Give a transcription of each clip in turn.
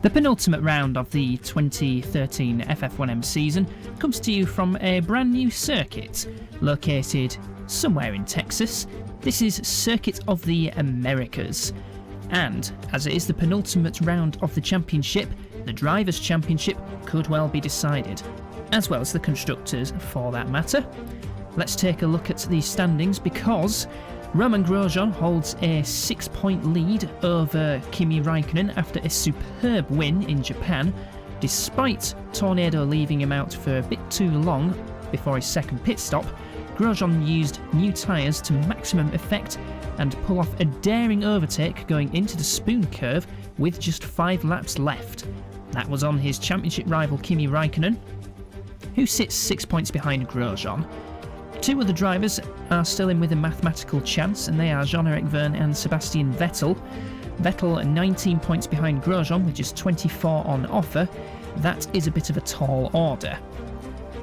The penultimate round of the 2013 FF1M season comes to you from a brand new circuit located somewhere in Texas. This is Circuit of the Americas, and as it is the penultimate round of the championship, the Drivers' Championship could well be decided, as well as the Constructors for that matter. Let's take a look at the standings, because Roman Grosjean holds a 6-point lead over Kimi Räikkönen after a superb win in Japan, despite Tornado leaving him out for a bit too long before his second pit stop. Grosjean used new tyres to maximum effect and pull off a daring overtake going into the spoon curve with just 5 laps left. That was on his championship rival Kimi Räikkönen, who sits 6 points behind Grosjean. 2 other drivers are still in with a mathematical chance, and they are Jean-Eric Vergne and Sebastian Vettel. Vettel 19 points behind Grosjean with just 24 on offer. That is a bit of a tall order.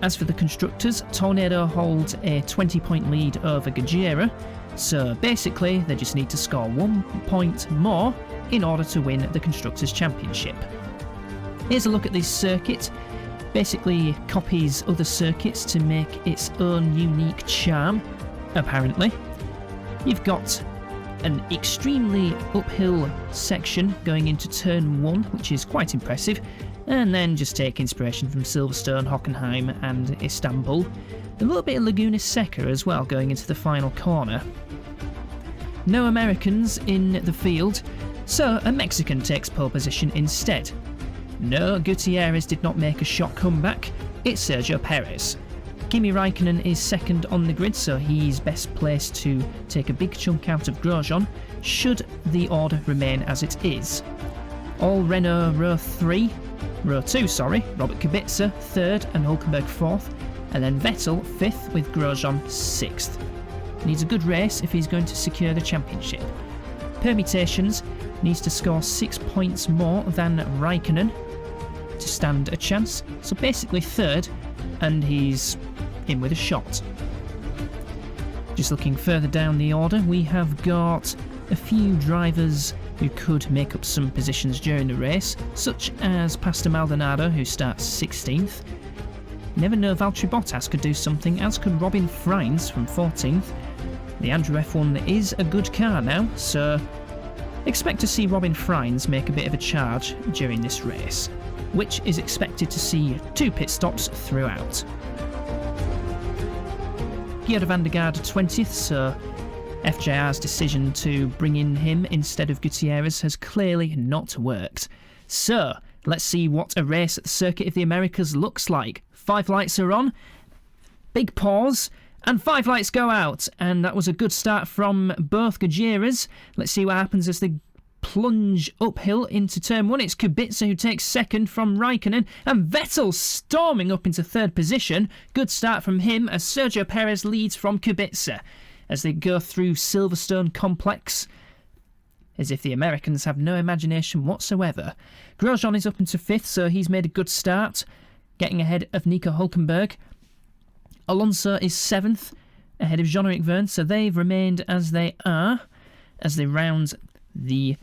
As for the Constructors, Tornado holds a 20-point lead over Gajera, so basically they just need to score 1 point more in order to win the Constructors' Championship. Here's a look at this circuit. Basically copies other circuits to make its own unique charm, apparently. You've got an extremely uphill section going into turn 1, which is quite impressive, and then just take inspiration from Silverstone, Hockenheim and Istanbul. A little bit of Laguna Seca as well going into the final corner. No Americans in the field, so a Mexican takes pole position instead. No, Gutierrez did not make a shock comeback, it's Sergio Perez. Kimi Räikkönen is second on the grid, so he's best placed to take a big chunk out of Grosjean, should the order remain as it is. All Renault row 2, Robert Kubica 3rd and Hülkenberg 4th, and then Vettel 5th with Grosjean 6th. Needs a good race if he's going to secure the championship. Permutations needs to score 6 points more than Räikkönen to stand a chance, so basically 3rd, and he's in with a shot. Just looking further down the order, we have got a few drivers who could make up some positions during the race, such as Pastor Maldonado, who starts 16th. Never know, Valtteri Bottas could do something, as could Robin Freins from 14th. The Andrew F1 is a good car now, so expect to see Robin Freins make a bit of a charge during this race, which is expected to see 2 pit stops throughout. Geert van der Garde 20th, so FJR's decision to bring in him instead of Gutierrez has clearly not worked. So, let's see what a race at the Circuit of the Americas looks like. 5 lights are on, big pause, and 5 lights go out, and that was a good start from both Gutierrez. Let's see what happens as they plunge uphill into turn 1. It's Kubica who takes second from Räikkönen, and Vettel storming up into 3rd position. Good start from him as Sergio Perez leads from Kubica as they go through Silverstone Complex, as if the Americans have no imagination whatsoever. Grosjean is up into 5th, so he's made a good start, getting ahead of Nico Hülkenberg. Alonso is 7th, ahead of Jean-Eric Vergne, so they've remained as they are as they round the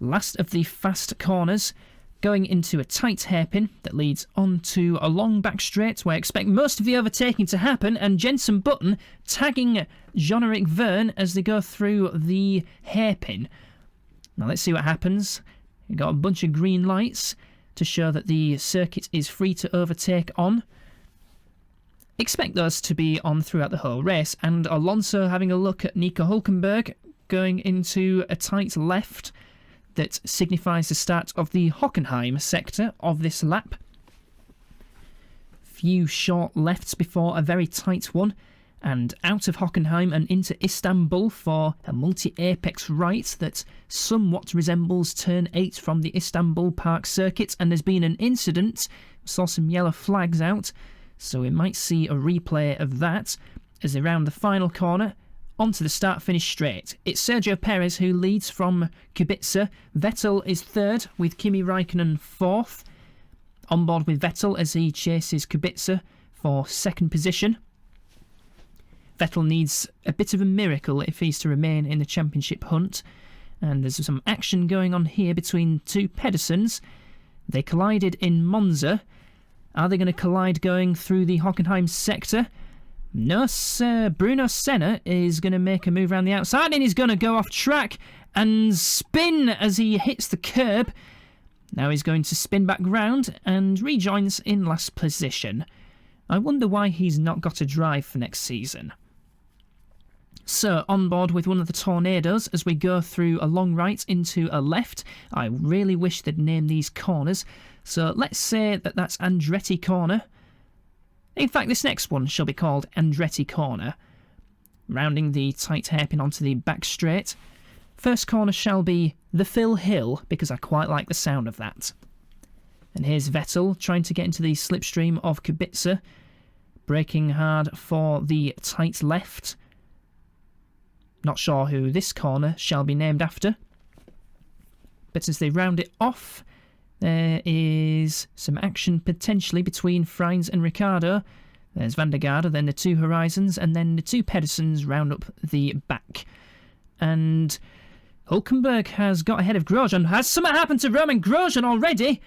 last of the fast corners, going into a tight hairpin that leads onto a long back straight where I expect most of the overtaking to happen, and Jenson Button tagging Jean-Eric Vergne as they go through the hairpin. Now let's see what happens. We've got a bunch of green lights to show that the circuit is free to overtake on. Expect those to be on throughout the whole race, and Alonso having a look at Nico Hülkenberg going into a tight left that signifies the start of the Hockenheim sector of this lap. Few short lefts before a very tight one, and out of Hockenheim and into Istanbul for a multi-apex right that somewhat resembles turn 8 from the Istanbul Park circuit, and there's been an incident. We saw some yellow flags out, so we might see a replay of that as they round the final corner onto the start-finish straight. It's Sergio Perez who leads from Kubica. Vettel is 3rd with Kimi Räikkönen 4th. On board with Vettel as he chases Kubica for 2nd position. Vettel needs a bit of a miracle if he's to remain in the championship hunt. And there's some action going on here between 2 Pedersens. They collided in Monza. Are they going to collide going through the Hockenheim sector? No, sir. Bruno Senna is going to make a move around the outside, and he's going to go off track and spin as he hits the curb. Now he's going to spin back round and rejoins in last position. I wonder why he's not got a drive for next season. So, on board with one of the Tornadoes as we go through a long right into a left. I really wish they'd name these corners. So, let's say that that's Andretti Corner. In fact, this next one shall be called Andretti Corner. Rounding the tight hairpin onto the back straight. First corner shall be the Phil Hill, because I quite like the sound of that. And here's Vettel trying to get into the slipstream of Kubica. Braking hard for the tight left. Not sure who this corner shall be named after. But as they round it off, there is some action potentially between Freins and Ricciardo. There's Van der Garde, then the two Horizons, and then the two Pedersens round up the back. And Hülkenberg has got ahead of Grosjean. Has something happened to Roman Grosjean already?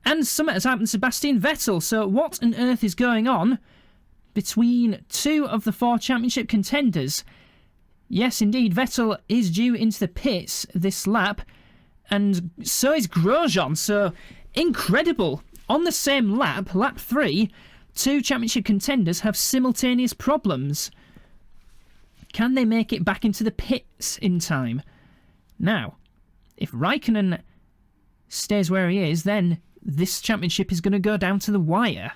And something has happened to Sebastian Vettel. So what on earth is going on between two of the four championship contenders? Yes, indeed, Vettel is due into the pits this lap, and so is Grosjean. So, incredible. On the same lap, lap 3, two championship contenders have simultaneous problems. Can they make it back into the pits in time? Now, if Raikkonen stays where he is, then this championship is going to go down to the wire.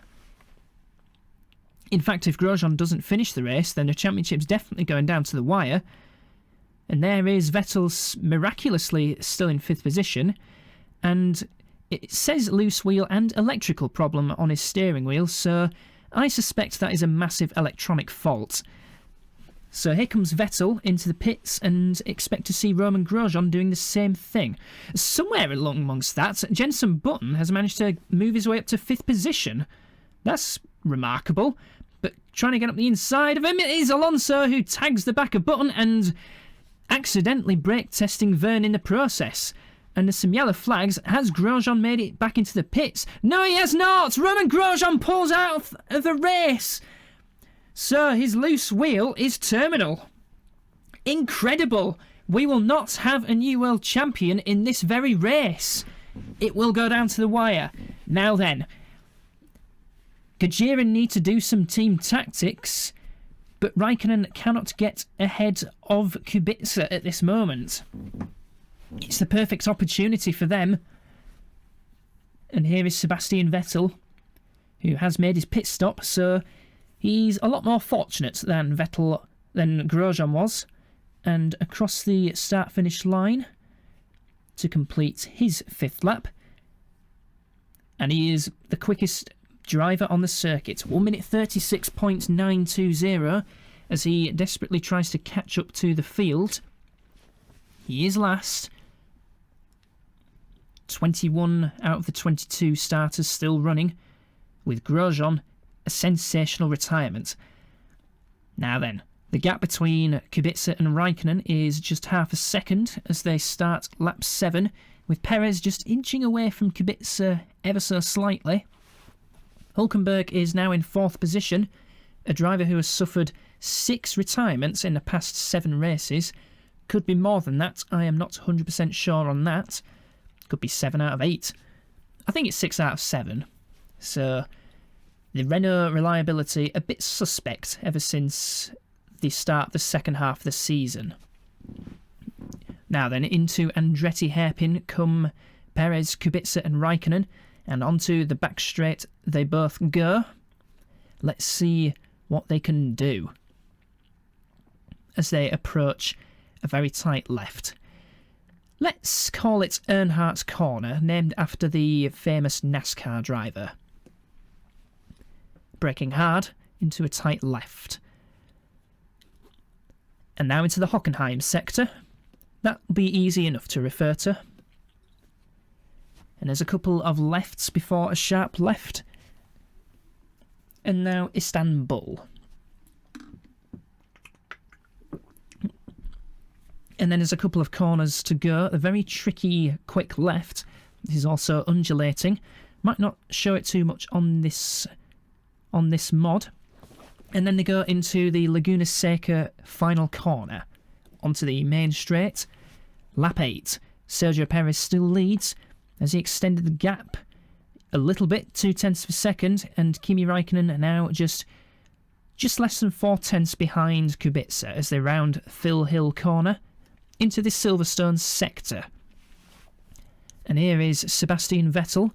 In fact, if Grosjean doesn't finish the race, then the championship's definitely going down to the wire. And there is Vettel miraculously still in 5th position. And it says loose wheel and electrical problem on his steering wheel, so I suspect that is a massive electronic fault. So here comes Vettel into the pits, and expect to see Roman Grosjean doing the same thing. Somewhere along amongst that, Jenson Button has managed to move his way up to 5th position. That's remarkable. But trying to get up the inside of him is Alonso, who tags the back of Button and accidentally brake testing Verne in the process. And there's some yellow flags. Has Grosjean made it back into the pits? No, he has not! Roman Grosjean pulls out of the race! So his loose wheel is terminal. Incredible! We will not have a new world champion in this very race. It will go down to the wire. Now then, Gajira need to do some team tactics, but Raikkonen cannot get ahead of Kubica at this moment. It's the perfect opportunity for them. And here is Sebastian Vettel, who has made his pit stop, so he's a lot more fortunate than Grosjean was. And across the start-finish line to complete his 5th lap. And he is the quickest driver on the circuit. 1 minute 36.920 as he desperately tries to catch up to the field. He is last. 21 out of the 22 starters still running, with Grosjean a sensational retirement. Now then, the gap between Kubica and Raikkonen is just half a second as they start lap 7, with Perez just inching away from Kubica ever so slightly. Hülkenberg is now in 4th position, a driver who has suffered 6 retirements in the past 7 races. Could be more than that, I am not 100% sure on that. Could be 7 out of 8. I think it's 6 out of 7. So, the Renault reliability a bit suspect ever since the start of the second half of the season. Now then, into Andretti hairpin come Perez, Kubica and Raikkonen, and onto the back straight they both go. Let's see what they can do as they approach a very tight left. Let's call it Earnhardt's Corner, named after the famous NASCAR driver. Braking hard into a tight left. And now into the Hockenheim sector. That'll be easy enough to refer to. And there's a couple of lefts before a sharp left. And now Istanbul. And then there's a couple of corners to go. A very tricky quick left. This is also undulating. Might not show it too much on this mod. And then they go into the Laguna Seca final corner, onto the main straight. Lap 8. Sergio Perez still leads as he extended the gap a little bit, 0.2 of a second, and Kimi Räikkönen now just less than 0.4 behind Kubica as they round Phil Hill corner into the Silverstone sector. And here is Sebastian Vettel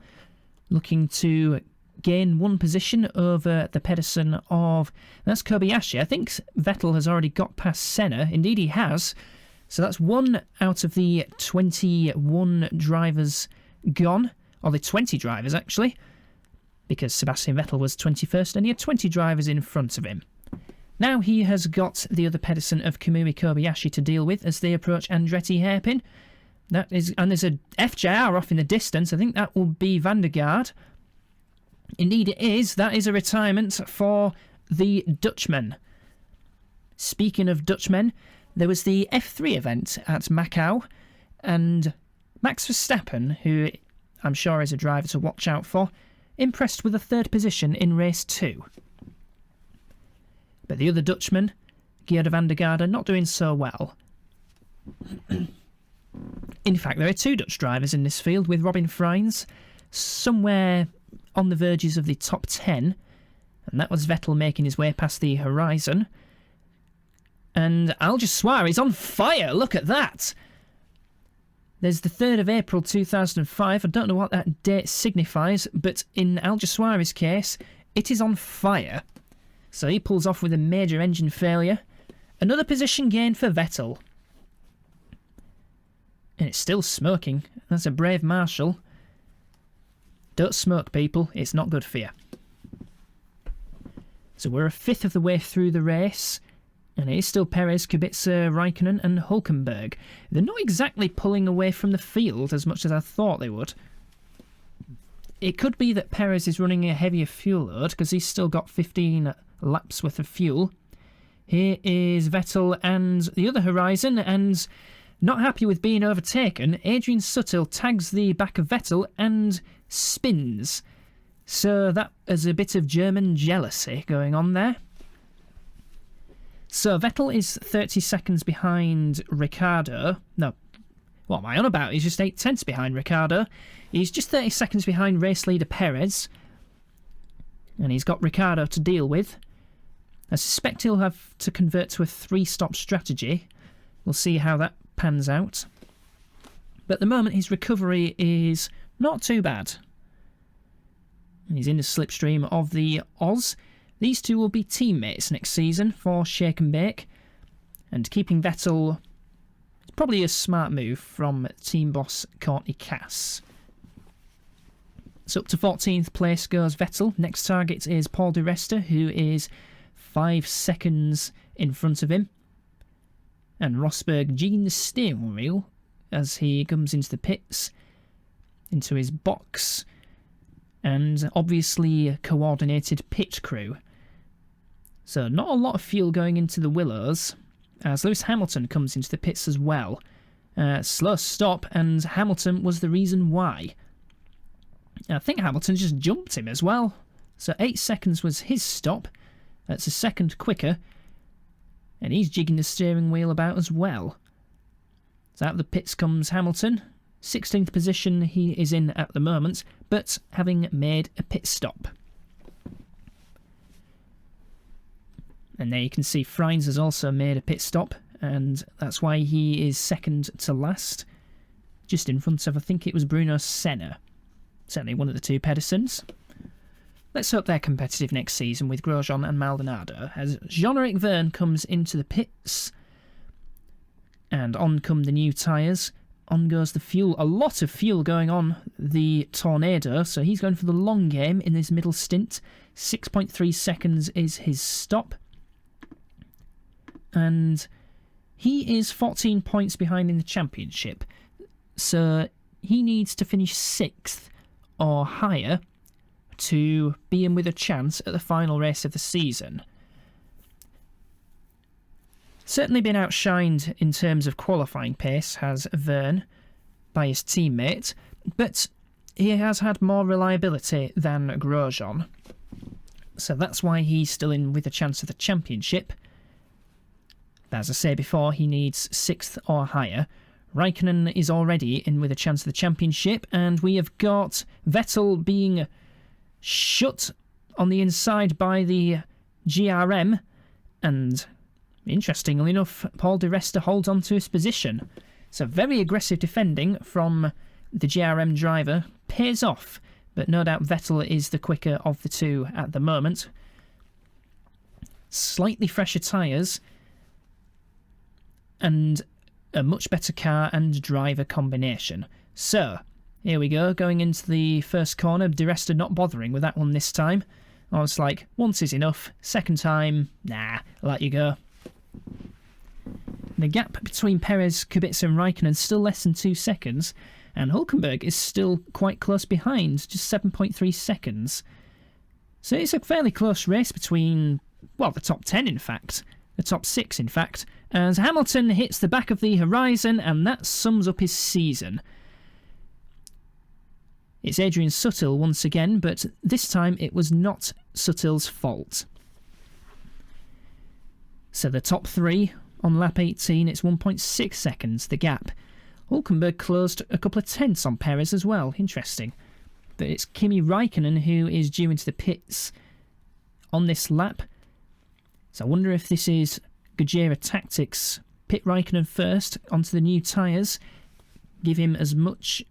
looking to gain one position over the Pedersen of... That's Kobayashi. I think Vettel has already got past Senna. Indeed he has. So that's 1 out of the 21 drivers gone. Or the 20 drivers, actually. Because Sebastian Vettel was 21st and he had 20 drivers in front of him. Now he has got the other Pedersen of Kamui Kobayashi to deal with as they approach Andretti hairpin. That is, and there's a FJR off in the distance. I think that will be Van der Gaard. Indeed it is. That is a retirement for the Dutchman. Speaking of Dutchmen, there was the F3 event at Macau, and Max Verstappen, who I'm sure is a driver to watch out for, impressed with a 3rd position in race 2. But the other Dutchman, Geert van der Garde, not doing so well. In fact, there are 2 Dutch drivers in this field, with Robin Freins somewhere on the verges of the top 10, and that was Vettel making his way past the horizon. And Alguersuari is on fire, look at that! There's the 3rd of April 2005, I don't know what that date signifies, but in Alguersuari's case, it is on fire. So he pulls off with a major engine failure. Another position gain for Vettel. And it's still smoking. That's a brave marshal. Don't smoke, people. It's not good for you. So we're a 5th of the way through the race. And it is still Perez, Kubica, Räikkönen and Hülkenberg. They're not exactly pulling away from the field as much as I thought they would. It could be that Perez is running a heavier fuel load because he's still got 15 laps worth of fuel. Here is Vettel and the other horizon, and not happy with being overtaken, Adrian Sutil tags the back of Vettel and spins. So that is a bit of German jealousy going on there. So Vettel is 30 seconds behind Ricciardo. No, what am I on about? He's just 0.8 behind Ricciardo. He's just 30 seconds behind race leader Perez. And he's got Ricciardo to deal with. I suspect he'll have to convert to a 3-stop strategy. We'll see how that pans out. But at the moment his recovery is not too bad. And he's in the slipstream of the Oz. These two will be teammates next season for Shake and Bake. And keeping Vettel is probably a smart move from team boss Courtney Cass. So up to 14th place goes Vettel. Next target is Paul di Resta, who is 5 seconds in front of him. And Rosberg jigging the steering wheel as he comes into the pits, into his box, and obviously a coordinated pit crew. So not a lot of fuel going into the Willows, as Lewis Hamilton comes into the pits as well. Slow stop, and Hamilton was the reason why. I think Hamilton just jumped him as well. So 8 seconds was his stop. That's a second quicker. And he's jigging the steering wheel about as well. So out of the pits comes Hamilton. 16th position he is in at the moment, but having made a pit stop. And there you can see Freins has also made a pit stop, and that's why he is second to last. Just in front of, I think it was Bruno Senna. Certainly one of the 2 Pedersens. Let's hope they're competitive next season with Grosjean and Maldonado, as Jean-Eric Vergne comes into the pits. And on come the new tyres. On goes the fuel. A lot of fuel going on the Tornado, so he's going for the long game in this middle stint. 6.3 seconds is his stop. And he is 14 points behind in the championship. So he needs to finish 6th or higher to be in with a chance at the final race of the season. Certainly been outshined in terms of qualifying pace, has Vergne, by his teammate, but he has had more reliability than Grosjean. So that's why he's still in with a chance of the championship. But as I say before, he needs 6th or higher. Raikkonen is already in with a chance of the championship, and we have got Vettel being shut on the inside by the GRM, and interestingly enough, Paul Di Resta holds on to his position. So very aggressive defending from the GRM driver pays off, but no doubt Vettel is the quicker of the two at the moment. Slightly fresher tyres and a much better car and driver combination. So, here we go, going into the first corner. Di Resta not bothering with that one this time. I was like, once is enough, second time, nah, I'll let you go. The gap between Perez, Kubica and Raikkonen is still less than 2 seconds, and Hülkenberg is still quite close behind, just 7.3 seconds. So it's a fairly close race between, well, the top 10 in fact, the top 6 in fact, as Hamilton hits the back of the horizon, and that sums up his season. It's Adrian Sutil once again, but this time it was not Sutil's fault. So the top 3 on lap 18, it's 1.6 seconds, the gap. Hülkenberg closed a couple of tenths on Perez as well, interesting. But it's Kimi Raikkonen who is due into the pits on this lap. So I wonder if this is Gajera tactics. Pit Raikkonen first onto the new tyres, give him as much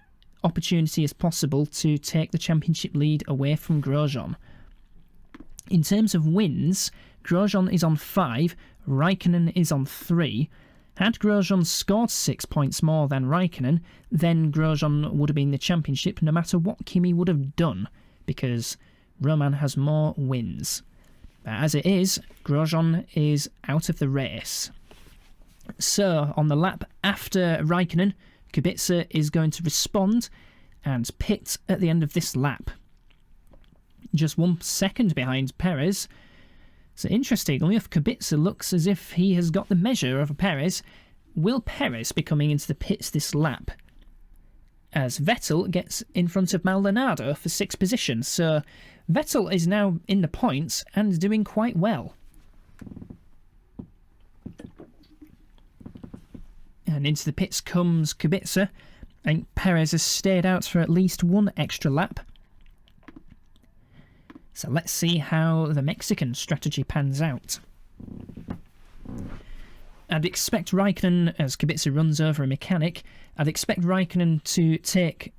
opportunity as possible to take the championship lead away from Grosjean. In terms of wins, Grosjean is on 5, Raikkonen is on 3. Had Grosjean scored 6 points more than Raikkonen, then Grosjean would have been the championship no matter what Kimi would have done, because Roman has more wins. But as it is, Grosjean is out of the race. So, on the lap after Raikkonen, Kubica is going to respond and pit at the end of this lap. Just 1 second behind Perez. So interestingly enough, Kubica looks as if he has got the measure of Perez. Will Perez be coming into the pits this lap? As Vettel gets in front of Maldonado for 6th position. So Vettel is now in the points and doing quite well. And into the pits comes Kubica. I think Perez has stayed out for at least 1 extra lap. So let's see how the Mexican strategy pans out. I'd expect Raikkonen, as Kubica runs over a mechanic, I'd expect Raikkonen to take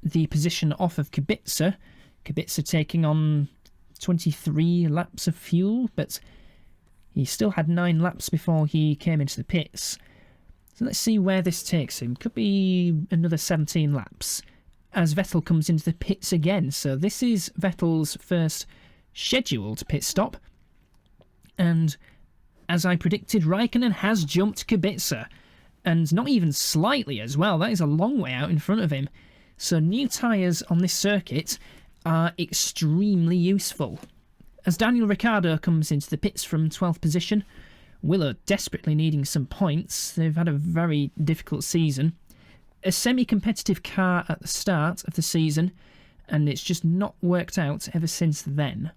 the position off of Kubica. Kubica taking on 23 laps of fuel, but he still had 9 laps before he came into the pits. So let's see where this takes him. Could be another 17 laps as Vettel comes into the pits again. So this is Vettel's first scheduled pit stop. And as I predicted, Raikkonen has jumped Kubica. And not even slightly as well. That is a long way out in front of him. So new tyres on this circuit are extremely useful. As Daniel Ricciardo comes into the pits from 12th position, Willow desperately needing some points. They've had a very difficult season. A semi-competitive car at the start of the season, and it's just not worked out ever since then.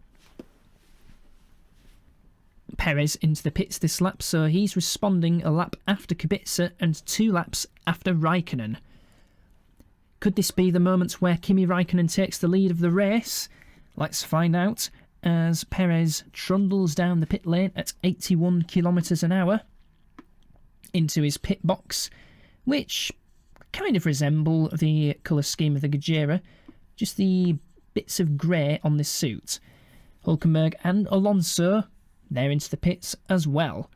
Perez into the pits this lap, so he's responding a lap after Kubica and 2 laps after Raikkonen. Could this be the moment where Kimi Raikkonen takes the lead of the race? Let's find out as Perez trundles down the pit lane at 81 kilometres an hour into his pit box, which kind of resemble the colour scheme of the Gajera, just the bits of grey on this suit. Hülkenberg and Alonso, they're into the pits as well.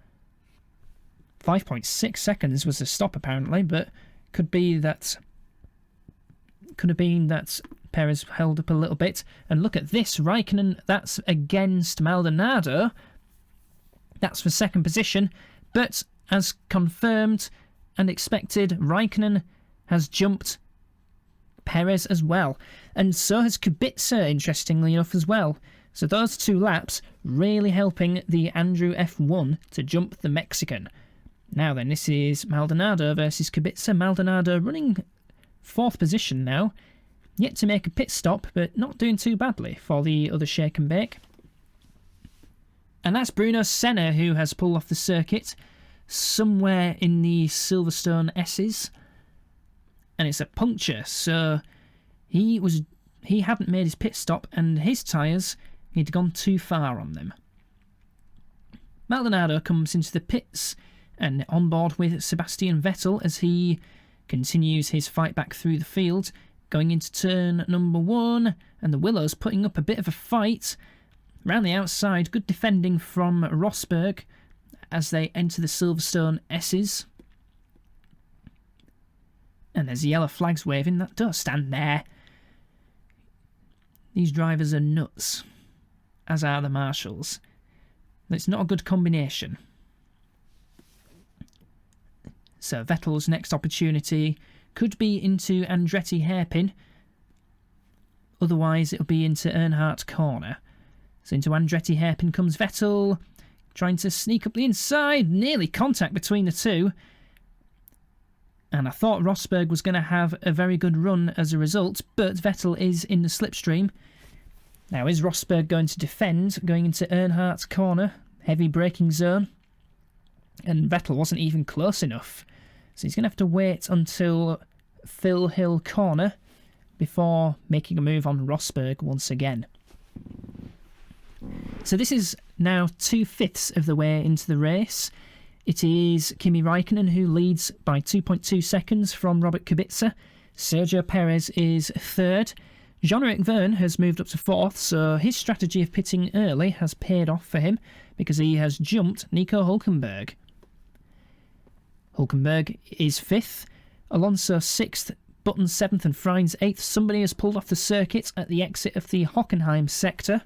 5.6 seconds was the stop apparently, but could have been that Perez held up a little bit. And look at this, Raikkonen, that's against Maldonado. That's for 2nd position, but as confirmed and expected, Raikkonen has jumped Perez as well. And so has Kubica, interestingly enough, as well. So those 2 laps really helping the Andrew F1 to jump the Mexican. Now then, this is Maldonado versus Kubica. Maldonado running 4th position now. yet to make a pit stop, but not doing too badly for the other shake and bake. And that's Bruno Senna, who has pulled off the circuit somewhere in the Silverstone S's. And it's a puncture, so he hadn't made his pit stop, and his tyres, he'd gone too far on them. Maldonado comes into the pits and on board with Sebastian Vettel as he continues his fight back through the field, going into turn number 1, and the Willows putting up a bit of a fight. Round the outside, good defending from Rosberg as they enter the Silverstone S's. And there's yellow flags waving. That don't stand there. These drivers are nuts, as are the marshals. It's not a good combination. So Vettel's next opportunity could be into Andretti hairpin. Otherwise, it'll be into Earnhardt corner. So into Andretti hairpin comes Vettel, trying to sneak up the inside. Nearly contact between the two. And I thought Rosberg was going to have a very good run as a result, but Vettel is in the slipstream. Now, is Rosberg going to defend, going into Earnhardt's corner? Heavy braking zone. And Vettel wasn't even close enough. So he's going to have to wait until Phil Hill corner before making a move on Rosberg once again. So this is now 2/5 of the way into the race. It is Kimi Raikkonen who leads by 2.2 seconds from Robert Kubica. Sergio Perez is third. Jean-Eric Vergne has moved up to fourth, so his strategy of pitting early has paid off for him because he has jumped Nico Hülkenberg. Hülkenberg is fifth, Alonso sixth, Button seventh and Freins eighth. Somebody has pulled off the circuit at the exit of the Hockenheim sector.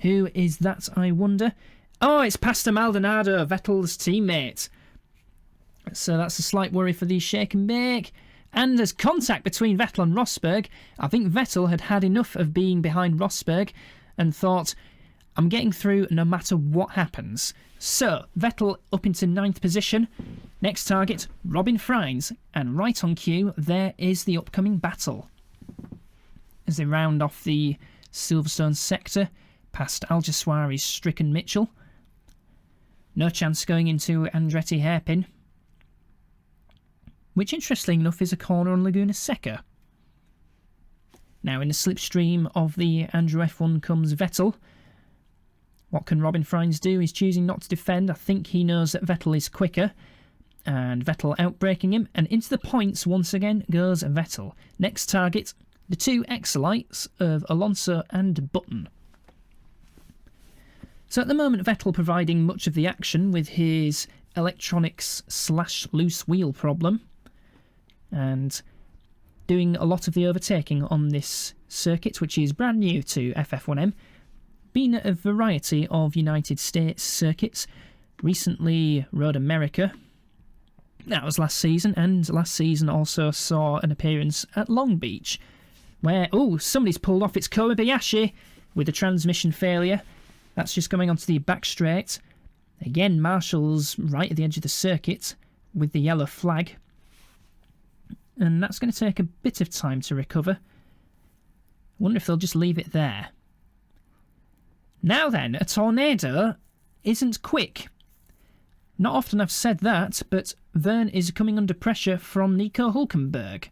Who is that, I wonder? Oh, it's Pastor Maldonado, Vettel's teammate. So that's a slight worry for the shake and bake. And there's contact between Vettel and Rosberg. I think Vettel had had enough of being behind Rosberg and thought, I'm getting through no matter what happens. So, Vettel up into 9th position. Next target, Robin Freins. And right on cue, there is the upcoming battle. As they round off the Silverstone sector, past Alguersuari's stricken Mitchell. No chance going into Andretti hairpin, which interestingly enough is a corner on Laguna Seca. Now in the slipstream of the Andrew F1 comes Vettel. What can Robin Freins do? He's choosing not to defend. I think he knows that Vettel is quicker. And Vettel outbraking him. And into the points once again goes Vettel. Next target, the two Excelites of Alonso and Button. So at the moment, Vettel providing much of the action with his electronics / loose wheel problem and doing a lot of the overtaking on this circuit, which is brand new to FF1M. Been at a variety of United States circuits. Recently, Road America. That was last season, and last season also saw an appearance at Long Beach, where, somebody's pulled off. It's Kobayashi with a transmission failure. That's just going onto the back straight. Again, Marshall's right at the edge of the circuit with the yellow flag. And that's going to take a bit of time to recover. I wonder if they'll just leave it there. Now then, a tornado isn't quick. Not often I've said that, but Vergne is coming under pressure from Nico Hülkenberg.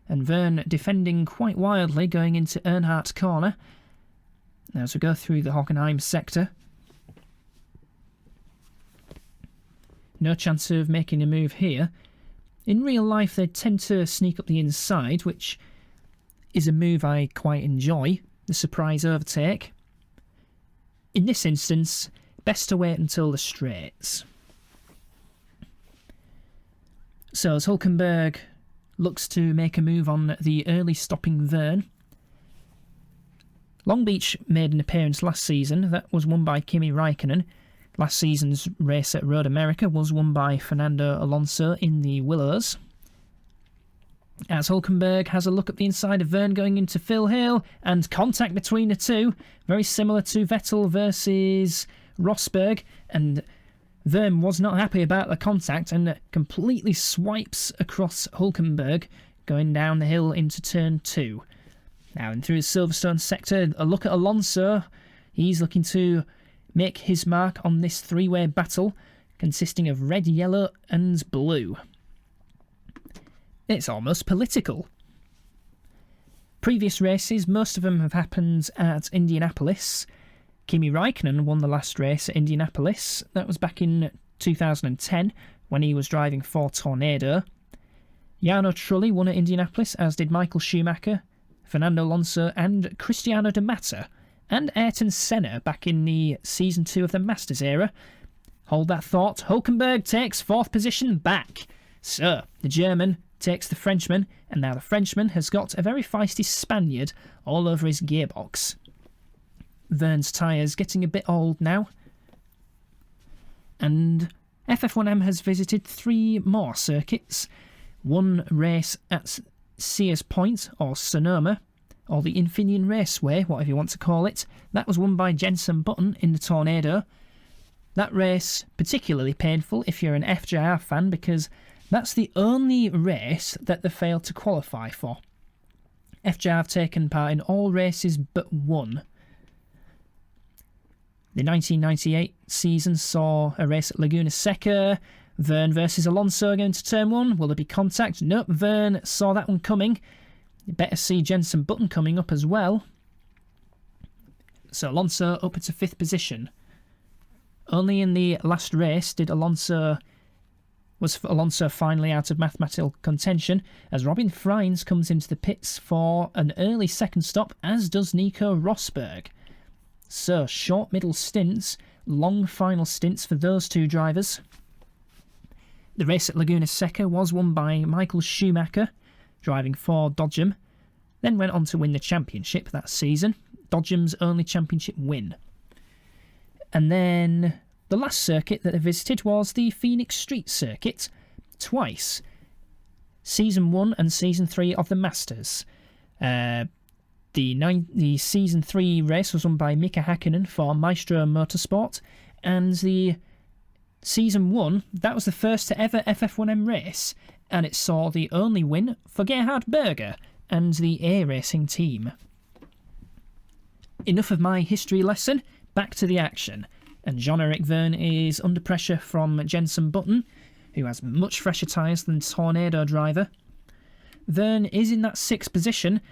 And Vergne defending quite wildly going into Earnhardt's corner. Now as we go through the Hockenheim sector. No chance of making a move here. In real life they tend to sneak up the inside, which is a move I quite enjoy, the surprise overtake. In this instance, best to wait until the straights. So as Hülkenberg looks to make a move on the early stopping Vergne. Long Beach made an appearance last season. That was won by Kimi Raikkonen. Last season's race at Road America was won by Fernando Alonso in the Willows. As Hülkenberg has a look at the inside of Vergne going into Phil Hill, and contact between the two, very similar to Vettel versus Rosberg, and Vergne was not happy about the contact and completely swipes across Hülkenberg, going down the hill into turn 2. Now in through the Silverstone sector, a look at Alonso. He's looking to make his mark on this three-way battle consisting of red, yellow and blue. It's almost political. Previous races, most of them have happened at Indianapolis. Kimi Räikkönen won the last race at Indianapolis. That was back in 2010 when he was driving for Tornado. Jarno Trulli won at Indianapolis, as did Michael Schumacher, Fernando Alonso and Cristiano de Mata, and Ayrton Senna back in the Season 2 of the Masters era. Hold that thought, Hülkenberg takes 4th position back. So, the German takes the Frenchman, and now the Frenchman has got a very feisty Spaniard all over his gearbox. Verne's tyres getting a bit old now. And FF1M has visited 3 more circuits. One race at Sears Point, or Sonoma, or the Infineon Raceway, whatever you want to call it. That was won by Jenson Button in the Tornado. That race, particularly painful if you're an FJR fan, because that's the only race that they failed to qualify for. FJR have taken part in all races but one. The 1998 season saw a race at Laguna Seca. Verne versus Alonso going to turn 1. Will there be contact? Nope, Verne saw that one coming. You better see Jenson Button coming up as well. So Alonso up into 5th position. Only in the last race was Alonso finally out of mathematical contention, as Robin Freins comes into the pits for an early second stop, as does Nico Rosberg. So, short middle stints, long final stints for those two drivers. The race at Laguna Seca was won by Michael Schumacher, driving for Dodgem, then went on to win the championship that season, Dodgem's only championship win. And then the last circuit that they visited was the Phoenix Street Circuit, twice. Season 1 and Season 3 of the Masters. The Season 3 race was won by Mika Hakkinen for Maestro Motorsport, and the Season 1, that was the first to ever FF1M race, and it saw the only win for Gerhard Berger and the A Racing team. Enough of my history lesson, back to the action. And Jean-Eric Verne is under pressure from Jenson Button, who has much fresher tyres than Tornado driver. Verne is in that 6th position,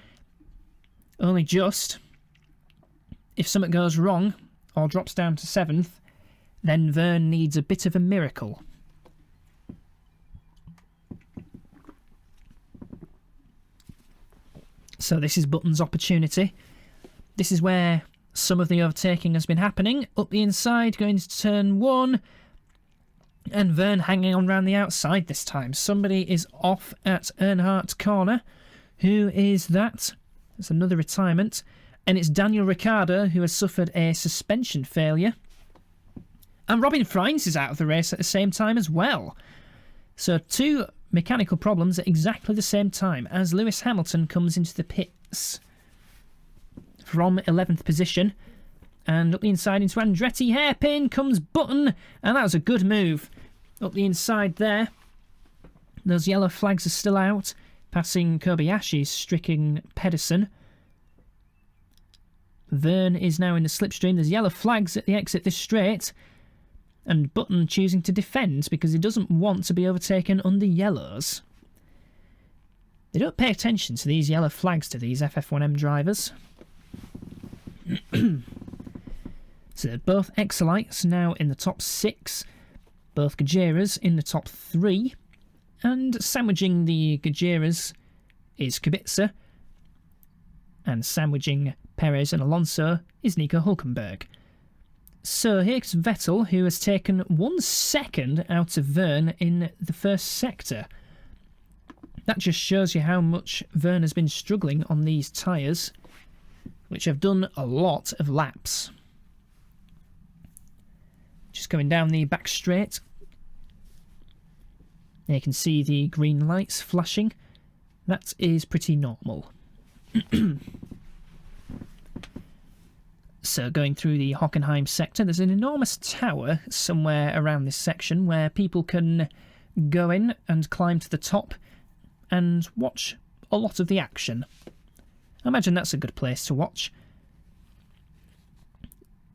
only just. If something goes wrong, or drops down to 7th, then Verne needs a bit of a miracle. So this is Button's opportunity. This is where some of the overtaking has been happening. Up the inside, going to turn 1. And Verne hanging on round the outside this time. Somebody is off at Earnhardt Corner. Who is that? It's another retirement. And it's Daniel Ricciardo, who has suffered a suspension failure. And Robin Freins is out of the race at the same time as well. So 2 mechanical problems at exactly the same time as Lewis Hamilton comes into the pits from 11th position. And up the inside into Andretti hairpin comes Button, and that was a good move. Up the inside there. Those yellow flags are still out, passing Kobayashi's stricken Pedersen. Verne is now in the slipstream. There's yellow flags at the exit this straight, and Button choosing to defend because he doesn't want to be overtaken under yellows. They don't pay attention to these yellow flags to these FF1M drivers. So both Exolites now in the top 6, both Gajeras in the top 3, and sandwiching the Gajeras is Kubica, and sandwiching Perez and Alonso is Nico Hülkenberg. So here's Vettel, who has taken 1 second out of Verne in the first sector. That just shows you how much Verne has been struggling on these tyres, which have done a lot of laps. Just going down the back straight. There you can see the green lights flashing. That is pretty normal. So going through the Hockenheim sector, there's an enormous tower somewhere around this section where people can go in and climb to the top and watch a lot of the action. I imagine that's a good place to watch.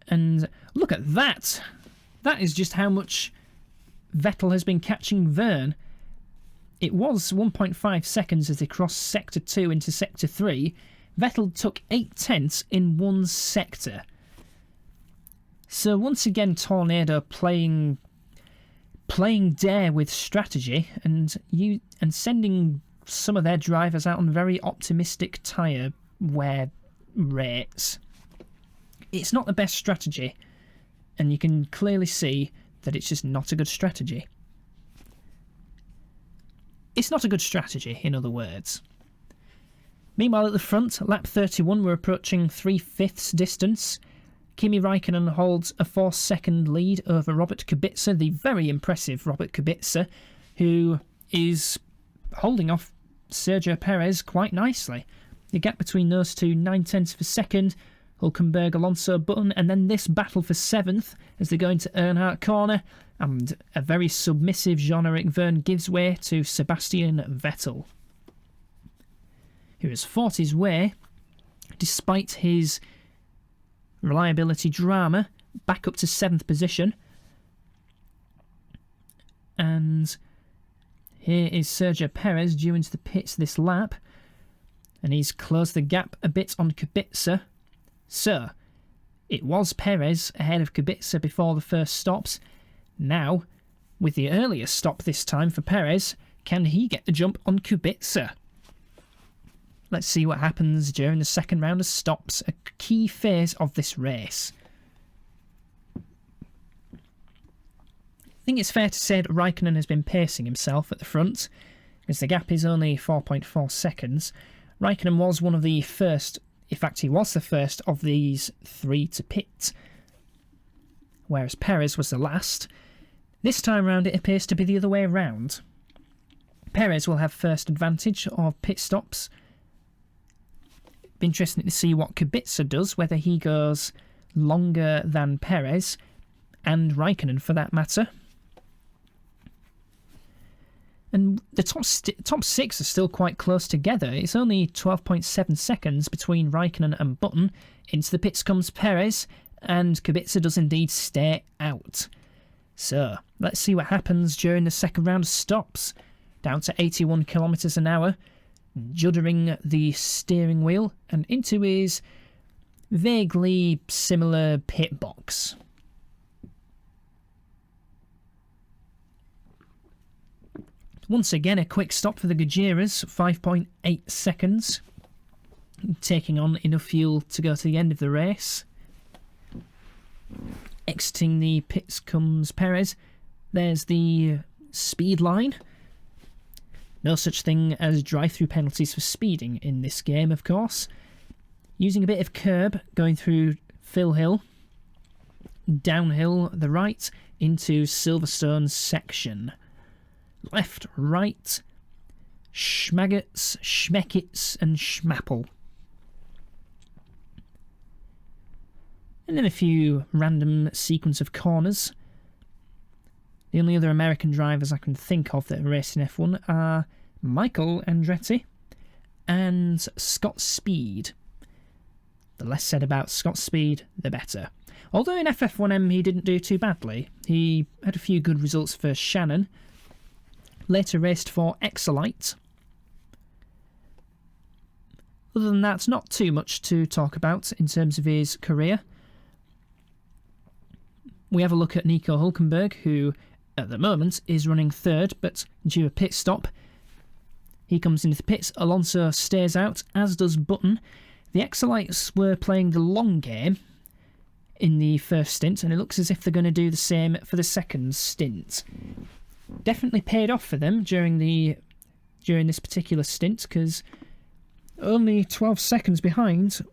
And look at that! That is just how much Vettel has been catching Verne. It was 1.5 seconds as they crossed Sector 2 into Sector 3. Vettel took 8/10 in one sector. So once again, Tornado playing dare with strategy and sending some of their drivers out on very optimistic tyre wear rates. It's not the best strategy, and you can clearly see that it's just not a good strategy. It's not a good strategy, in other words. Meanwhile, at the front, lap 31, we're approaching 3/5 distance. Kimi Raikkonen holds a 4-second lead over Robert Kubica, the very impressive Robert Kubica, who is holding off Sergio Perez quite nicely. The gap between those two, 9/10 of a second. Hülkenberg, Alonso, Button, and then this battle for 7th as they go into Earnhardt Corner, and a very submissive Jean-Eric Vergne gives way to Sebastian Vettel, who has fought his way, despite his reliability drama, back up to 7th position. And here is Sergio Perez due into the pits this lap, and he's closed the gap a bit on Kubica. So, it was Perez ahead of Kubica before the first stops. Now, with the earlier stop this time for Perez, can he get the jump on Kubica? Let's see what happens during the second round of stops, a key phase of this race. I think it's fair to say that Raikkonen has been pacing himself at the front, as the gap is only 4.4 seconds. Raikkonen was one of the first, in fact he was the first of these three to pit, whereas Perez was the last. This time round it appears to be the other way around. Perez will have first advantage of pit stops. Be interesting to see what Kubica does, whether he goes longer than Perez, and Raikkonen for that matter. And the top six are still quite close together. It's only 12.7 seconds between Raikkonen and Button. Into the pits comes Perez, and Kubica does indeed stay out. So, let's see what happens during the second round of stops. Down to 81 kilometres an hour, juddering the steering wheel, and into his vaguely similar pit box. Once again, a quick stop for the Gujeras, 5.8 seconds, taking on enough fuel to go to the end of the race. Exiting the pits comes Perez. There's the speed line. No such thing as drive-through penalties for speeding in this game, of course. Using a bit of curb, going through Phil Hill, downhill the right into Silverstone's section. Left, right, Schmaggets, Schmeckits and Schmapple. And then a few random sequence of corners. The only other American drivers I can think of that are racing F1 are Michael Andretti and Scott Speed. The less said about Scott Speed, the better. Although in FF1M he didn't do too badly. He had a few good results for Shannon. Later raced for Exolite. Other than that, not too much to talk about in terms of his career. We have a look at Nico Hülkenberg, who at the moment is running third, but due a pit stop, he comes into the pits. Alonso stays out, as does Button. The Exolites were playing the long game in the first stint, and it looks as if they're going to do the same for the second stint. Definitely paid off for them during this particular stint, because only 12 seconds behind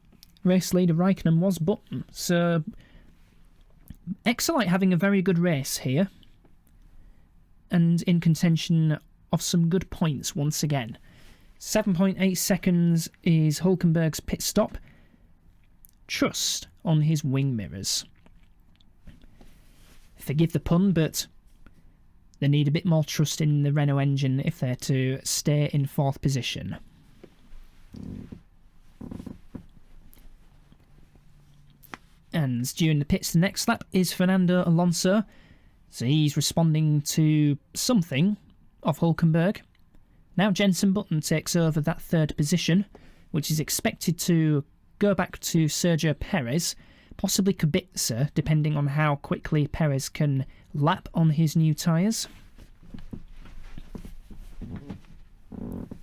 race leader Raikkonen was Button. So Exolite having a very good race here, and in contention of some good points once again. 7.8 seconds is Hülkenberg's pit stop. Trust on his wing mirrors. Forgive the pun, but they need a bit more trust in the Renault engine if they're to stay in 4th position. And during the pits the next lap is Fernando Alonso. So he's responding to something of Hülkenberg. Now Jenson Button takes over that third position, which is expected to go back to Sergio Perez, possibly Kubica, depending on how quickly Perez can lap on his new tyres.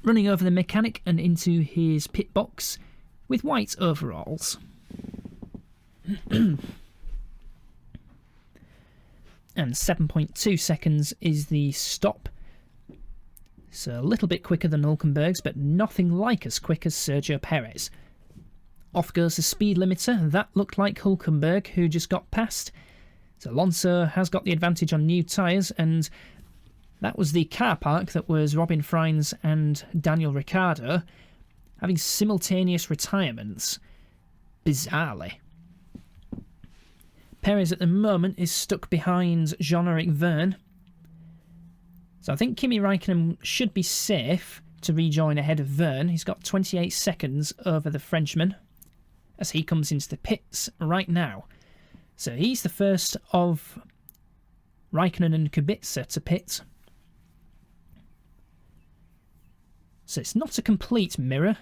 Running over the mechanic and into his pit box with white overalls. And 7.2 seconds is the stop. So a little bit quicker than Hülkenberg's, but nothing like as quick as Sergio Perez. Off goes the speed limiter. That looked like Hülkenberg, who just got past. So Alonso has got the advantage on new tyres, and that was the car park that was Robin Freins and Daniel Ricciardo having simultaneous retirements, bizarrely. Perez at the moment is stuck behind Jean-Eric Vergne. So I think Kimi Raikkonen should be safe to rejoin ahead of Vergne. He's got 28 seconds over the Frenchman as he comes into the pits right now. So he's the first of Raikkonen and Kubica to pit. So it's not a complete mirror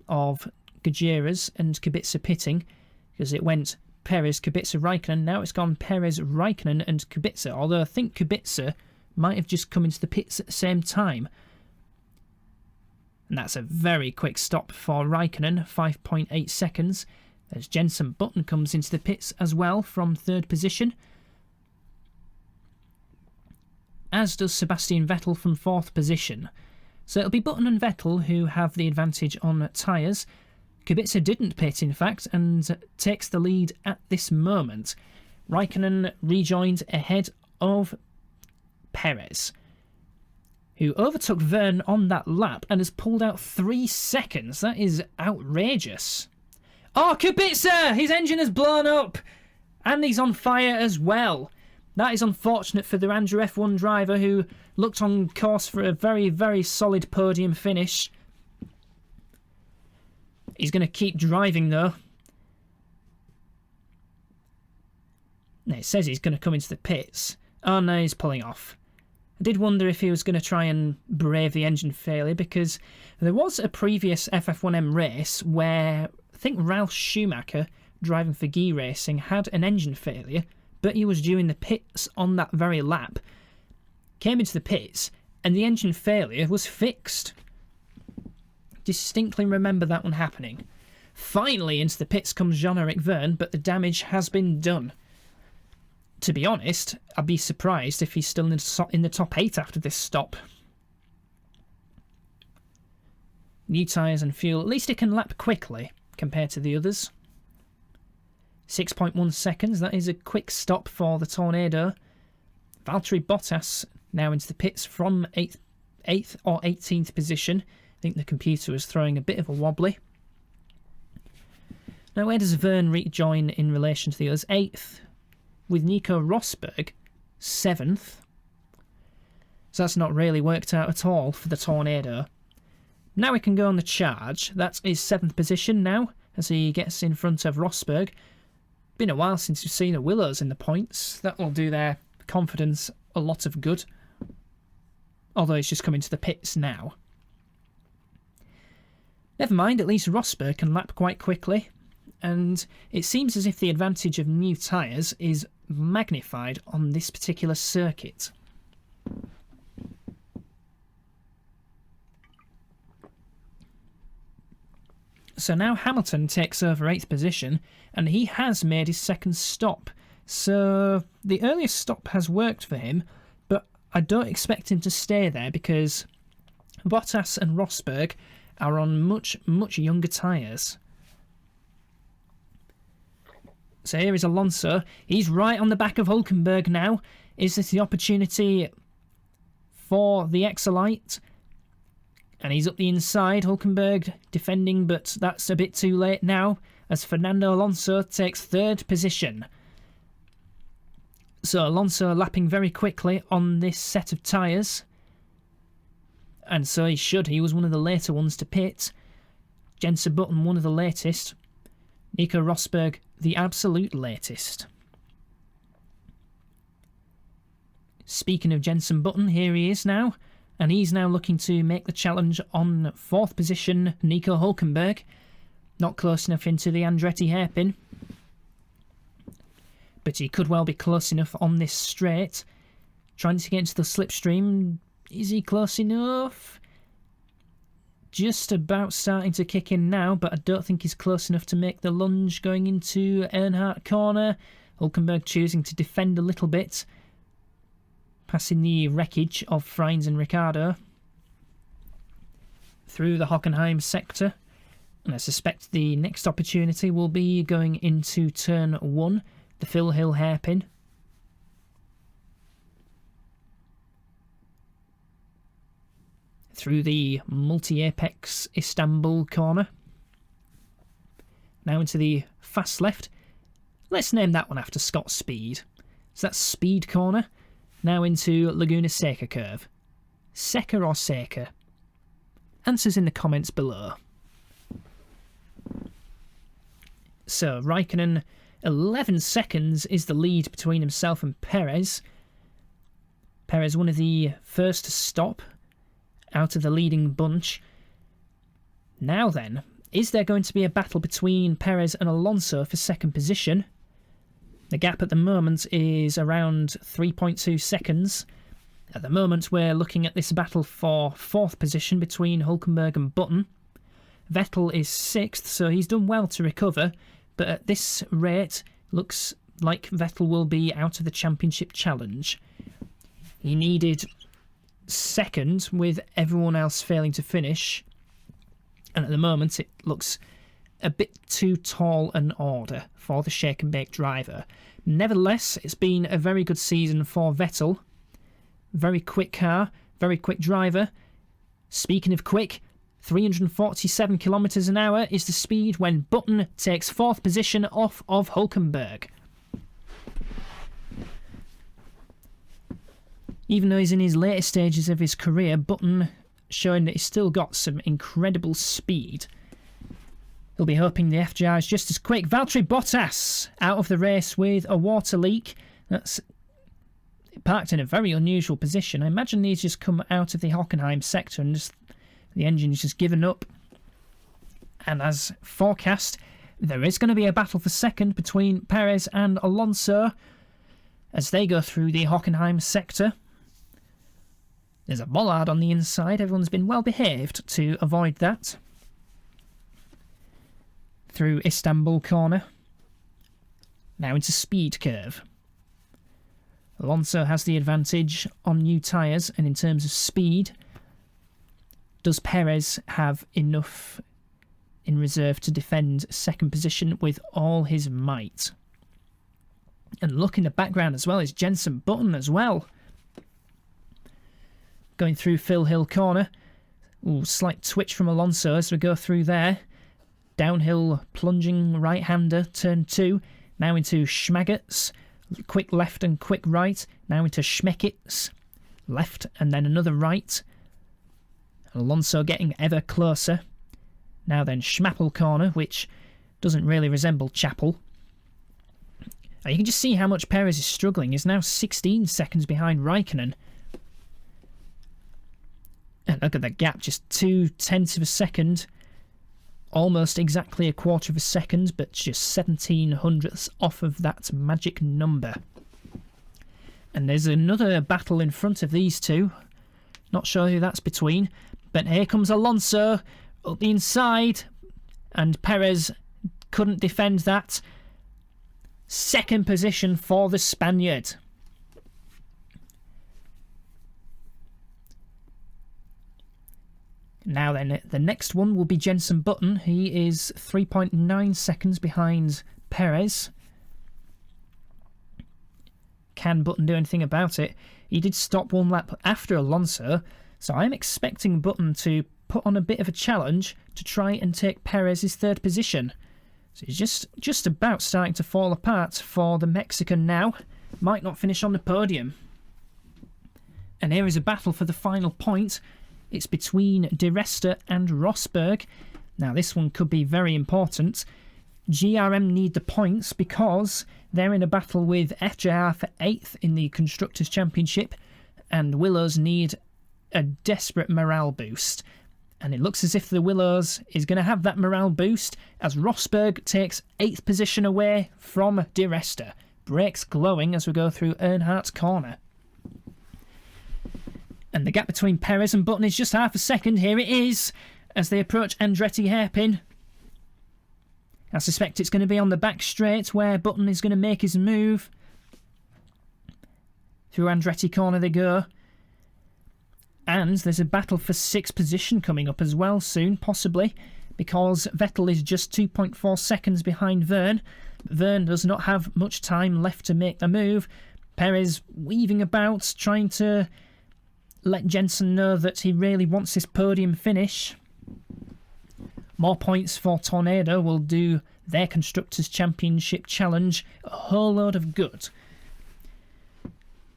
of Gutierrez and Kubica pitting, because it went Perez, Kubica, Raikkonen. Now it's gone Perez, Raikkonen and Kubica, although I think Kubica might have just come into the pits at the same time. And that's a very quick stop for Raikkonen, 5.8 seconds. As Jenson Button comes into the pits as well from third position. As does Sebastian Vettel from fourth position. So it'll be Button and Vettel who have the advantage on tyres. Kubica didn't pit, in fact, and takes the lead at this moment. Raikkonen rejoined ahead of Perez, who overtook Vergne on that lap and has pulled out 3 seconds. That is outrageous. Oh, Kubica! His engine has blown up! And he's on fire as well. That is unfortunate for the Andrew F1 driver, who looked on course for a very, very solid podium finish. He's going to keep driving, though. No, it says he's going to come into the pits. Oh, no, he's pulling off. I did wonder if he was going to try and brave the engine failure, because there was a previous FF1M race where I think Ralf Schumacher, driving for Guy Racing, had an engine failure, but he was due in the pits on that very lap. Came into the pits, and the engine failure was fixed. Distinctly remember that one happening. Finally into the pits comes Jean-Eric Vergne, but the damage has been done. To be honest, I'd be surprised if he's still in the top 8 after this stop. New tyres and fuel. At least it can lap quickly compared to the others. 6.1 seconds. That is a quick stop for the Tornado. Valtteri Bottas now into the pits from 8th or 18th position. I think the computer was throwing a bit of a wobbly. Now, where does Vergne rejoin in relation to the others? 8th, with Nico Rosberg 7th. So that's not really worked out at all for the Tornado. Now we can go on the charge. That is 7th position now, as he gets in front of Rosberg. Been a while since we've seen the Willows in the points. That will do their confidence a lot of good. Although he's just coming to the pits now. Never mind, at least Rosberg can lap quite quickly, and it seems as if the advantage of new tyres is magnified on this particular circuit. So now Hamilton takes over 8th position, and he has made his second stop. So the earliest stop has worked for him, but I don't expect him to stay there because Bottas and Rosberg are on much, much younger tyres. So here is Alonso. He's right on the back of Hülkenberg now. Is this the opportunity for the Exolite? And he's up the inside. Hülkenberg defending, but that's a bit too late now, as Fernando Alonso takes 3rd position. So Alonso lapping very quickly on this set of tyres. And so he should. He was one of the later ones to pit. Jensen Button, one of the latest. Nico Rosberg, the absolute latest. Speaking of Jensen Button, here he is now. And he's now looking to make the challenge on 4th position, Nico Hülkenberg. Not close enough into the Andretti hairpin. But he could well be close enough on this straight. Trying to get into the slipstream. Is he close enough? Just about starting to kick in now, but I don't think he's close enough to make the lunge going into Earnhardt corner. Hülkenberg choosing to defend a little bit. Passing the wreckage of Freins and Ricciardo through the Hockenheim sector. And I suspect the next opportunity will be going into turn 1, the Phil Hill hairpin. Through the multi-apex Istanbul corner. Now into the fast left. Let's name that one after Scott Speed. So that's Speed corner. Now into Laguna Seca curve. Seca or Seca? Answers in the comments below. So Raikkonen, 11 seconds is the lead between himself and Perez. Perez, one of the first to stop out of the leading bunch. Now then, is there going to be a battle between Perez and Alonso for 2nd position? The gap at the moment is around 3.2 seconds. At the moment, we're looking at this battle for 4th position between Hülkenberg and Button. Vettel is 6th, so he's done well to recover, but at this rate, looks like Vettel will be out of the championship challenge. He needed 2nd with everyone else failing to finish, and at the moment it looks a bit too tall an order for the shake and bake driver. Nevertheless, it's been a very good season for Vettel. Very quick car, very quick driver. Speaking of quick, 347 kilometres an hour is the speed when Button takes 4th position off of Hülkenberg. Even though he's in his later stages of his career, Button showing that he's still got some incredible speed. He'll be hoping the FGR is just as quick. Valtteri Bottas out of the race with a water leak. That's parked in a very unusual position. I imagine he's just come out of the Hockenheim sector and just the engine's just given up. And as forecast, there is going to be a battle for 2nd between Perez and Alonso as they go through the Hockenheim sector. There's a bollard on the inside. Everyone's been well behaved to avoid that. Through Istanbul corner. Now into speed curve. Alonso has the advantage on new tyres, and in terms of speed, does Perez have enough in reserve to defend 2nd position with all his might? And look in the background as well is Jensen Button as well. Going through Phil Hill corner. Ooh, slight twitch from Alonso as we go through there. Downhill plunging right-hander, turn 2. Now into Schmagert's. Quick left and quick right. Now into Schmeckit's. Left and then another right. Alonso getting ever closer. Now then Schmappel corner, which doesn't really resemble Chapel. You can just see how much Perez is struggling. He's now 16 seconds behind Raikkonen. And look at the gap, just 0.2 of a second. Almost exactly a quarter of a second, but just 17 hundredths off of that magic number. And there's another battle in front of these two. Not sure who that's between. But here comes Alonso up the inside. And Perez couldn't defend that. 2nd position for the Spaniard. Now then, the next one will be Jensen Button. He is 3.9 seconds behind Perez. Can Button do anything about it? He did stop 1 lap after Alonso, so I'm expecting Button to put on a bit of a challenge to try and take Perez's 3rd position. So he's just about starting to fall apart for the Mexican now. Might not finish on the podium. And here is a battle for the final point. It's between De Resta and Rosberg. Now this one could be very important. GRM need the points because they're in a battle with FJR for 8th in the Constructors' Championship, and Willows need a desperate morale boost. And it looks as if the Willows is going to have that morale boost as Rosberg takes 8th position away from Di Resta. Brakes glowing as we go through Earnhardt's corner. And the gap between Perez and Button is just half a second. Here it is as they approach Andretti hairpin. I suspect it's going to be on the back straight where Button is going to make his move. Through Andretti corner they go. And there's a battle for 6th position coming up as well soon, possibly, because Vettel is just 2.4 seconds behind Verne. Verne does not have much time left to make the move. Perez weaving about, trying to let Jensen know that he really wants this podium finish. More points for Tornado will do their Constructors' Championship challenge a whole load of good. I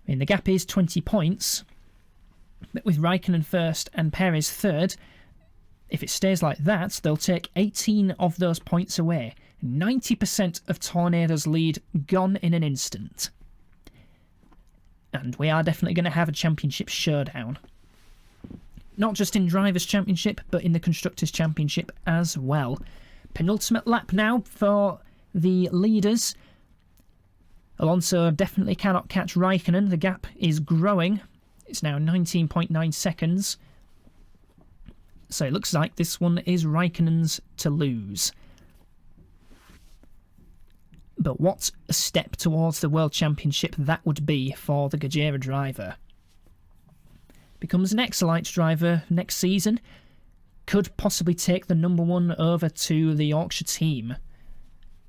mean, the gap is 20 points, but with Raikkonen first and Perez third, if it stays like that, they'll take 18 of those points away. 90% of Tornado's lead gone in an instant. And we are definitely going to have a championship showdown. Not just in Drivers' Championship, but in the Constructors' Championship as well. Penultimate lap now for the leaders. Alonso definitely cannot catch Raikkonen. The gap is growing. It's now 19.9 seconds. So it looks like this one is Raikkonen's to lose. But what a step towards the World Championship that would be for the Gajera driver. Becomes an Excellite driver next season. Could possibly take the number 1 over to the Yorkshire team.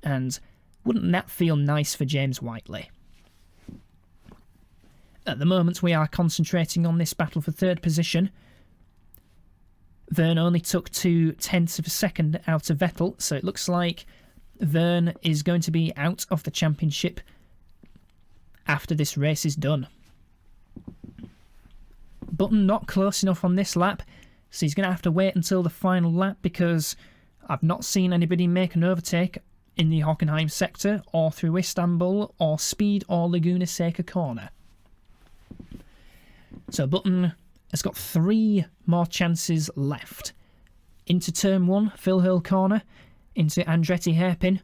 And wouldn't that feel nice for James Whiteley? At the moment we are concentrating on this battle for 3rd position. Verne only took 0.2 of a second out of Vettel, so it looks like Verne is going to be out of the championship after this race is done. Button not close enough on this lap, so he's going to have to wait until the final lap because I've not seen anybody make an overtake in the Hockenheim sector or through Istanbul or Speed or Laguna Seca corner. So Button has got 3 more chances left. Into turn 1, Phil Hill corner, into Andretti hairpin,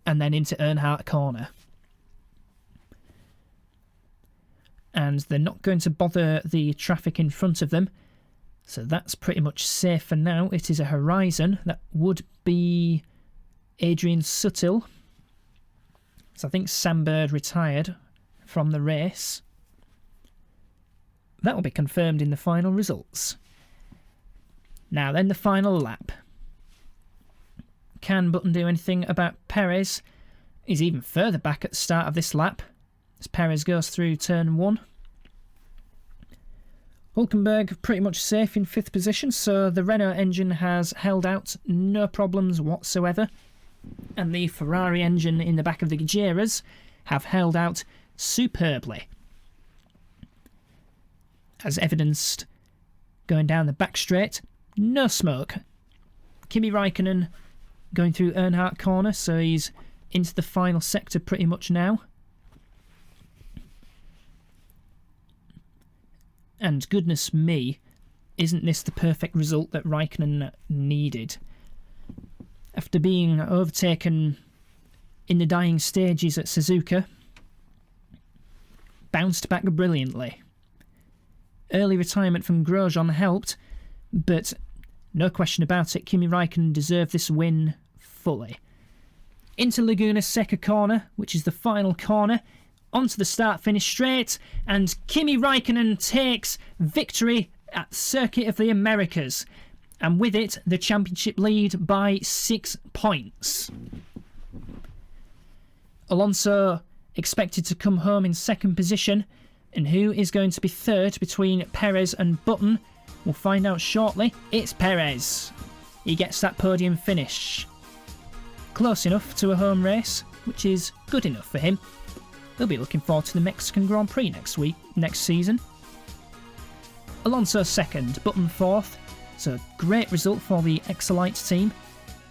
and then into Earnhardt corner. And they're not going to bother the traffic in front of them, so that's pretty much safe for now. It is a horizon. That would be Adrian Sutil. So I think Sam Bird retired from the race. That will be confirmed in the final results. Now then, the final lap. Can Button do anything about Perez? He's even further back at the start of this lap as Perez goes through turn 1. Hulkenberg pretty much safe in 5th position, so the Renault engine has held out, no problems whatsoever. And the Ferrari engine in the back of the Gajeras have held out superbly. As evidenced going down the back straight, no smoke. Kimi Raikkonen going through Earnhardt corner, so he's into the final sector pretty much now. And goodness me, isn't this the perfect result that Raikkonen needed? After being overtaken in the dying stages at Suzuka, bounced back brilliantly. Early retirement from Grosjean helped, but no question about it, Kimi Raikkonen deserved this win fully. Into Laguna Seca corner, which is the final corner, onto the start-finish straight, and Kimi Raikkonen takes victory at Circuit of the Americas, and with it, the championship lead by 6 points. Alonso expected to come home in 2nd position, and who is going to be 3rd between Perez and Button? We'll find out shortly. It's Perez. He gets that podium finish. Close enough to a home race, which is good enough for him. He'll be looking forward to the Mexican Grand Prix next season. Alonso 2nd, Button 4th, So great result for the Exolite team.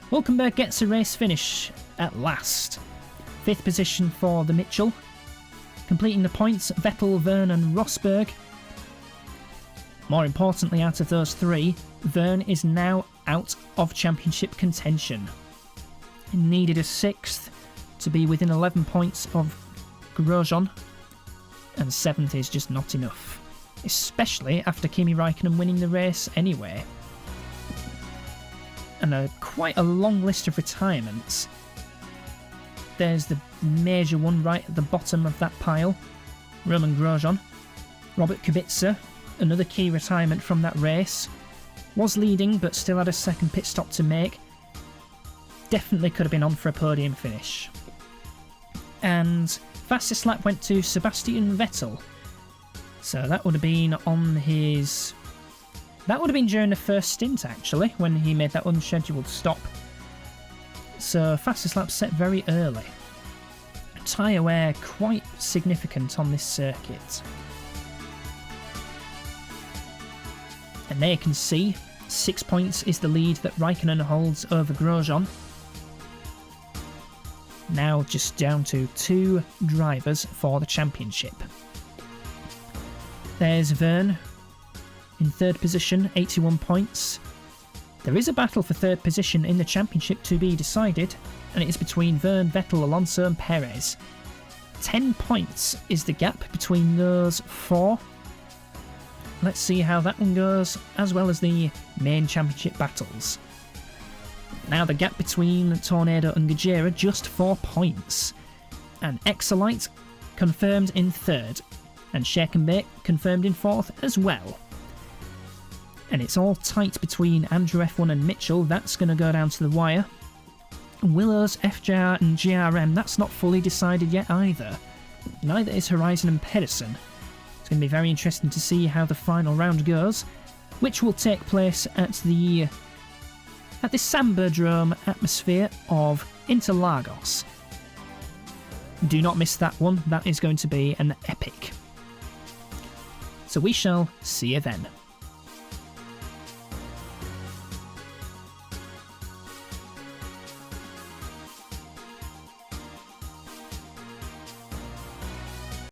Hulkenberg gets a race finish at last. 5th position for the Mitchell. Completing the points, Vettel, Verne and Rosberg. More importantly, out of those 3, Verne is now out of championship contention. He needed a 6th to be within 11 points of Grosjean, and 7th is just not enough, especially after Kimi Raikkonen winning the race anyway. And quite a long list of retirements. There's the major one right at the bottom of that pile, Roman Grosjean. Robert Kubica, another key retirement from that race. Was leading but still had a second pit stop to make. Definitely could have been on for a podium finish. And fastest lap went to Sebastian Vettel. So that would have been on his... That would have been during the first stint actually, when he made that unscheduled stop. So fastest lap set very early. Tyre wear quite significant on this circuit. And there you can see, 6 points is the lead that Raikkonen holds over Grosjean. Now just down to 2 drivers for the championship. There's Verne in 3rd position, 81 points. There is a battle for 3rd position in the championship to be decided, and it is between Verne, Vettel, Alonso and Perez. 10 points is the gap between those 4. Let's see how that one goes, as well as the main championship battles. Now the gap between Tornado and Gajera, just 4 points. And Exolite confirmed in 3rd, and Shake and Bake confirmed in 4th as well. And it's all tight between Andrew F1 and Mitchell, that's going to go down to the wire. Willows, FJR and GRM, that's not fully decided yet either. Neither is Horizon and Pedersen. It's going to be very interesting to see how the final round goes, which will take place at the Sambodrome atmosphere of Interlagos. Do not miss that one, that is going to be an epic. So we shall see you then.